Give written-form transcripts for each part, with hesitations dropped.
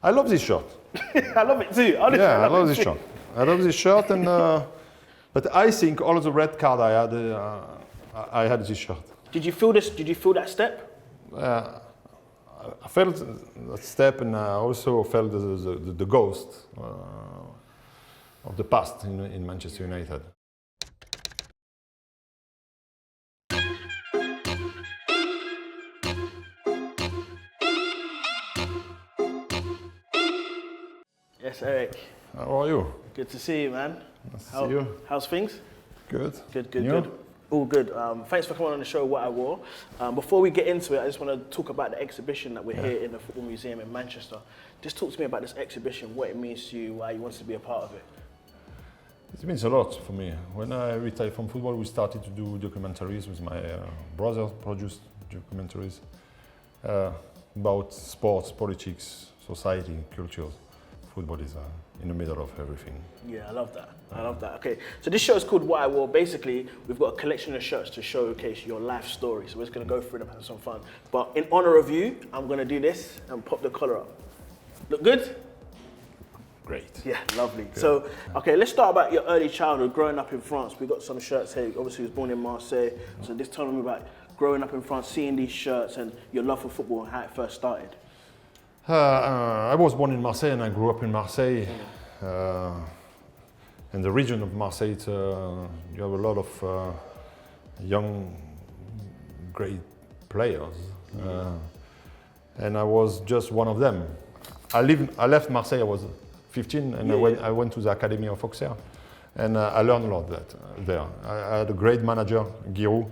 I love this shirt. I love it too. Honestly, Yeah, I love it this too. shirt. I love this shirt, and but I think all of the red card I had this shirt. Did you feel this? Did you feel that step? I felt that step, and I also felt the ghost of the past in Manchester United. Yes, Eric. How are you? Good to see you, man. Nice to see you. How's things? Good. Good. You? Good. All good. Thanks for coming on the show, What I Wore. Before we get into it, I just want to talk about the exhibition that we're here in the Football Museum in Manchester. Just talk to me about this exhibition, what it means to you, why you wanted to be a part of it. It means a lot for me. When I retired from football, we started to do documentaries with my brother, produced documentaries about sports, politics, society, culture. Football is in the middle of everything. Yeah, I love that. I love that. Okay, so this show is called What I Wore. Basically, we've got a collection of shirts to showcase your life story. So we're just going to go through them and have some fun. But in honor of you, I'm going to do this and pop the collar up. Look good? Great. Yeah, lovely. Good. So, okay, let's start about your early childhood, growing up in France. We've got some shirts here. Obviously, you was born in Marseille. So just tell me about growing up in France, seeing these shirts and your love for football and how it first started. I was born in Marseille and I grew up in Marseille. In the region of Marseille, you have a lot of young, great players. And I was just one of them. I left Marseille, I was 15, and I went to the Academy of Auxerre. And I learned a lot there. I had a great manager, Giroud,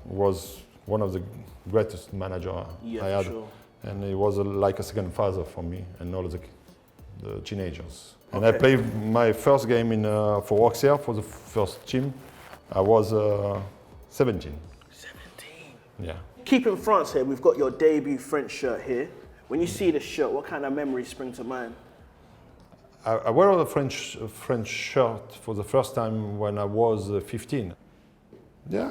was one of the greatest managers I had. Sure. And he was like a second father for me and all the teenagers. And I played my first game for Auxerre, for the first team. I was 17. 17? Yeah. Keeping France here, we've got your debut French shirt here. When you see this shirt, what kind of memories spring to mind? I wore a French shirt for the first time when I was 15. Yeah,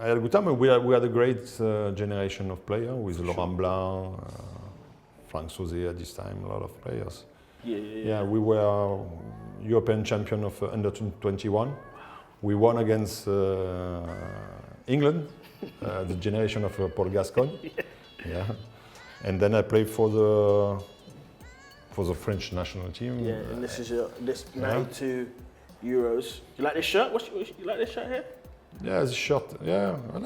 I had a good time. We had a great generation of players with Laurent Blanc, Franck Sauzet at this time, a lot of players. Yeah, we were European champion of under 21. We won against England, the generation of Paul Gascoigne. Yeah, and then I played for the French national team. Yeah, and this is this 92 Euros. You like this shirt? You like this shirt here? Yeah, this shirt. Yeah, I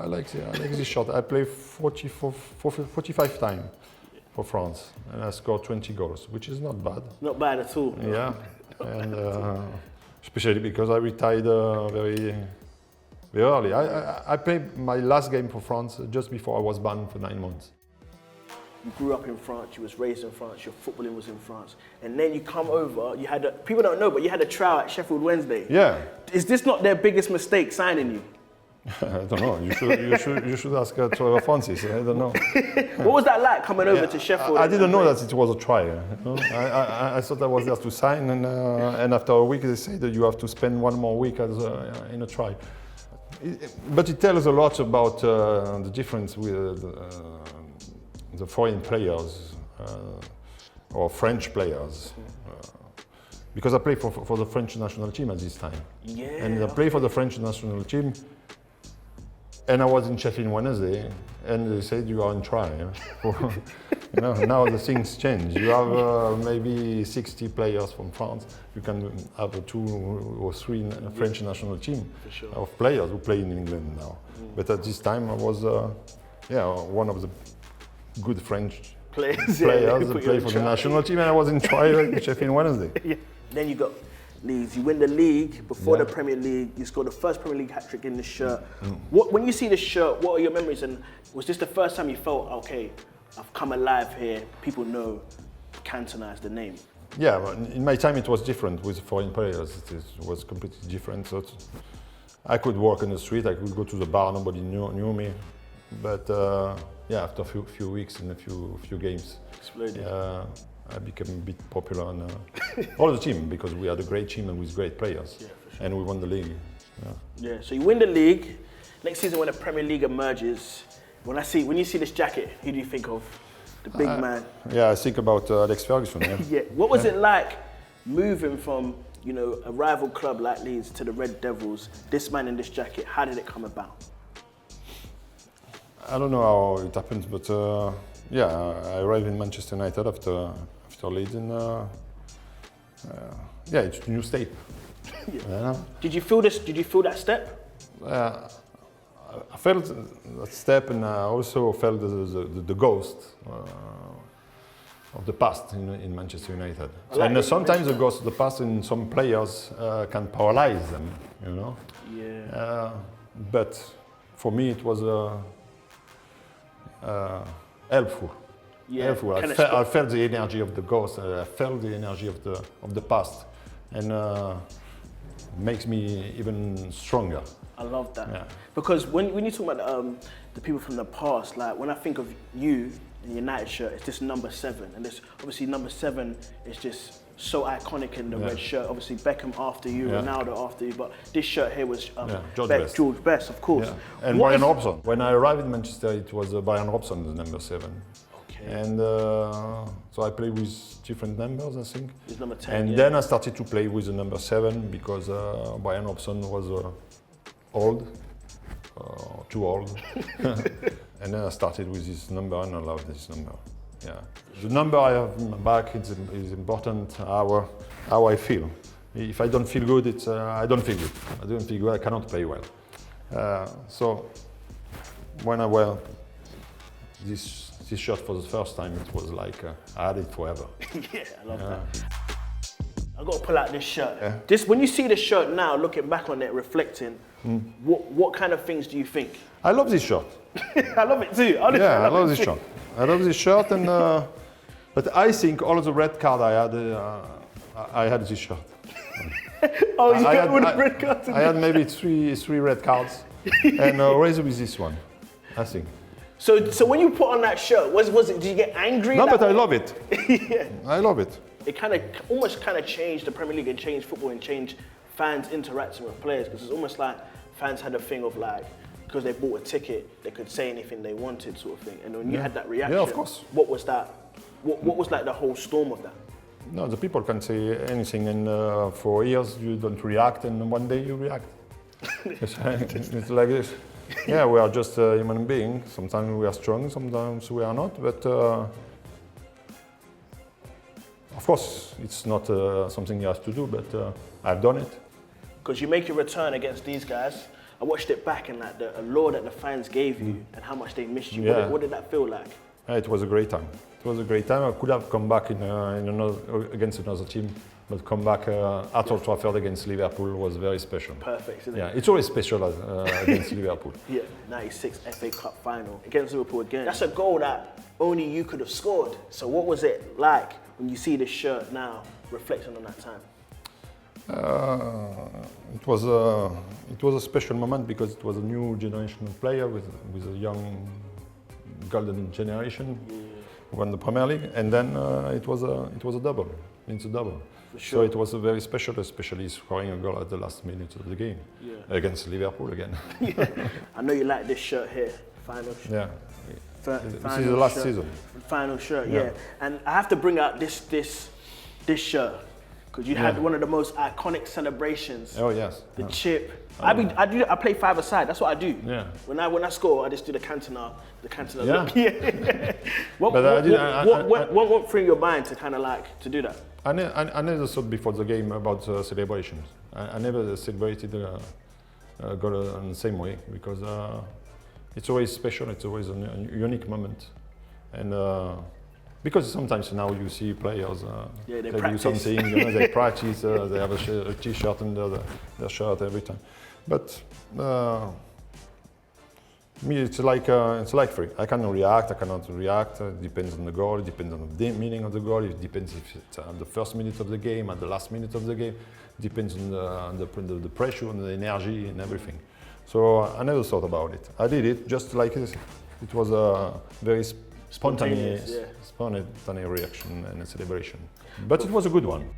like this shirt. I played 45 times for France, and I scored 20 goals, which is not bad. Not bad at all. Yeah, and especially because I retired very early. I played my last game for France just before I was banned for 9 months. You grew up in France, you was raised in France, your footballing was in France, and then you come over, people don't know, but you had a trial at Sheffield Wednesday. Yeah. Is this not their biggest mistake, signing you? I don't know, you should ask Trevor Francis, I don't know. What was that like, coming over to Sheffield? I didn't know that it was a trial. You know? I thought I was there to sign, and after a week they said that you have to spend 1 more week in a trial. But it tells a lot about the difference with the foreign players or French players, because I played for the French national team at this time. Yeah. And I played for the French national team, and I was in Sheffield Wednesday, and they said you are on trial. You know, now the things change. You have maybe 60 players from France. You can have 2 or 3 French national team of players who play in England now. But at this time, I was one of the good French players that play for the national team, and I was in trial at Sheffield Wednesday. Yeah. Then you got Leeds. You win the league before the Premier League. You scored the first Premier League hat-trick in this shirt. When you see this shirt, what are your memories? And was this the first time you felt, okay, I've come alive here, people know Cantona as the name? Yeah, in my time it was different with foreign players. It was completely different. So I could walk on the street, I could go to the bar, nobody knew me. But after a few weeks and a few games, I became a bit popular on all the team, because we had a great team and with great players, and we won the league. Yeah. So you win the league. Next season, when the Premier League emerges, when you see this jacket, who do you think of? the big man. Yeah, I think about Alex Ferguson. Yeah. Yeah. What was it like moving from, you know, a rival club like Leeds to the Red Devils? This man in this jacket. How did it come about? I don't know how it happened, but yeah, I arrived in Manchester United after Leeds, and yeah, it's a new step. Yeah. Did you feel this? Did you feel that step? I felt that step, and I also felt the ghost of the past in Manchester United. And sometimes the ghost of the past in some players can paralyze them, you know. Yeah. But for me, it was helpful. Yeah. Helpful. I felt the energy of the ghost. I felt the energy of the past, and makes me even stronger. I love that. Yeah. Because when you talk about the people from the past, like when I think of you in United shirt, it's just number 7, and this obviously number 7 is just so iconic in the red shirt. Obviously Beckham after you, Ronaldo after you, but this shirt here was George Best, of course. Yeah. And Brian Robson. When I arrived in Manchester, it was Brian Robson, the number 7. Okay. And so I played with different numbers, I think. He's number 10. And then I started to play with the number 7 because Brian Robson was old, too old. And then I started with this number, and I love this number. Yeah, the number I have in my back is important. How I feel. If I don't feel good, it's I don't feel good. I don't feel good. I cannot play well. So when I wear this shirt for the first time, it was like I had it forever. Yeah, I love that. I've got to pull out this shirt. Yeah. Just when you see the shirt now, looking back on it, reflecting, what kind of things do you think? I love this shirt. I love it too. Honestly, yeah, I love this shirt. I love this shirt, and but I think all of the red card I had this shirt. Oh, you got all the red cards. I had maybe three red cards, and always with this one, I think. So when you put on that shirt, was it? Did you get angry? No, but I love it. Yeah. I love it. It almost changed the Premier League and changed football and changed fans interacting with players, because it's almost like fans had a thing of like, because they bought a ticket, they could say anything they wanted, sort of thing. And when you had that reaction, of course. What was that? What was like the whole storm of that? No, the people can say anything, and for years you don't react, and one day you react. It's like this. Yeah, we are just a human being. Sometimes we are strong, sometimes we are not. But of course, it's not something you have to do. But I've done it. Because you make your return against these guys. I watched it back, and like the allure that the fans gave you and how much they missed you. Yeah. What did that feel like? It was a great time. It was a great time. I could have come back against another team, but come back at Old Trafford against Liverpool was very special. Perfect, isn't it? Yeah, it's always special against Liverpool. Yeah, 96 FA Cup final against Liverpool again. That's a goal that only you could have scored. So what was it like when you see this shirt now, reflecting on that time? It was a special moment because it was a new generation of player with a young golden generation who won the Premier League, and then it was a double. It's a double. For sure. So it was a very special, especially scoring a goal at the last minute of the game against Liverpool again. Yeah. I know you like this shirt here, final shirt. Yeah. This is the last season. Final shirt, yeah. And I have to bring out this shirt. Because you had one of the most iconic celebrations. Oh yes. The chip. I play 5-a-side. That's what I do. Yeah. When I score, I just do the Cantona. Yeah. Look. Yeah. What went through your mind to kind of like to do that? I never thought before the game about celebrations. I never celebrated a goal in the same way because it's always special. It's always a unique moment, and. Because sometimes now you see players, they do something, they practice, they have a t-shirt under their shirt every time. But me, it's like free. I can react, I cannot react. It depends on the goal, it depends on the meaning of the goal. It depends if it's at the first minute of the game, at the last minute of the game. It depends on the pressure, on the energy, and everything. So I never thought about it. I did it just like this. It was a very spontaneous reaction and a celebration. But it was a good one.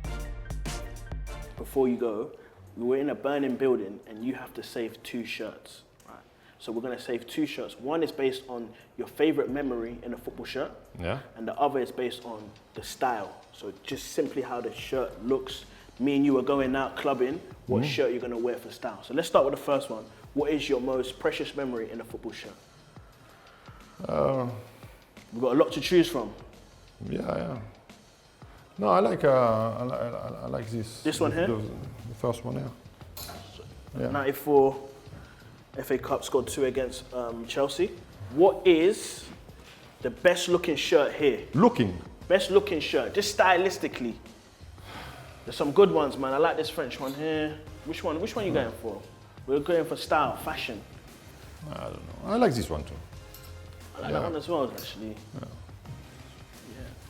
Before you go, we were in a burning building and you have to save 2 shirts. Right. So we're going to save 2 shirts. One is based on your favorite memory in a football shirt. Yeah. And the other is based on the style. So just simply how the shirt looks. Me and you are going out clubbing, what shirt you're going to wear for style. So let's start with the first one. What is your most precious memory in a football shirt? We've got a lot to choose from. Yeah. No, I like this. This one here? The first one, yeah. 94 FA Cup, scored 2 against Chelsea. What is the best looking shirt here? Best looking shirt, just stylistically. There's some good ones, man. I like this French one here. Which one are you going for? We're going for style, fashion. I don't know. I like this one too. I like that one as well, actually. Yeah.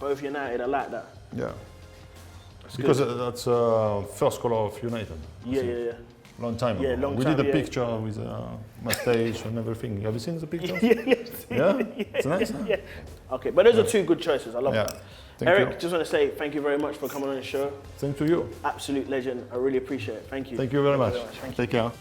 Both United, I like that. Yeah. That's because good. that's first color of United. Yeah. Long time ago. Yeah, long we time, did a yeah. picture with mustache and everything. Have you seen the picture? Yeah? It's nice, huh? Yeah. Okay, but those are 2 good choices. I love that. Thank Eric, you. just want to say thank you very much for coming on the show. Thank to you. Absolute legend. I really appreciate it. Thank you. Thank you very much. Thank you. Take care.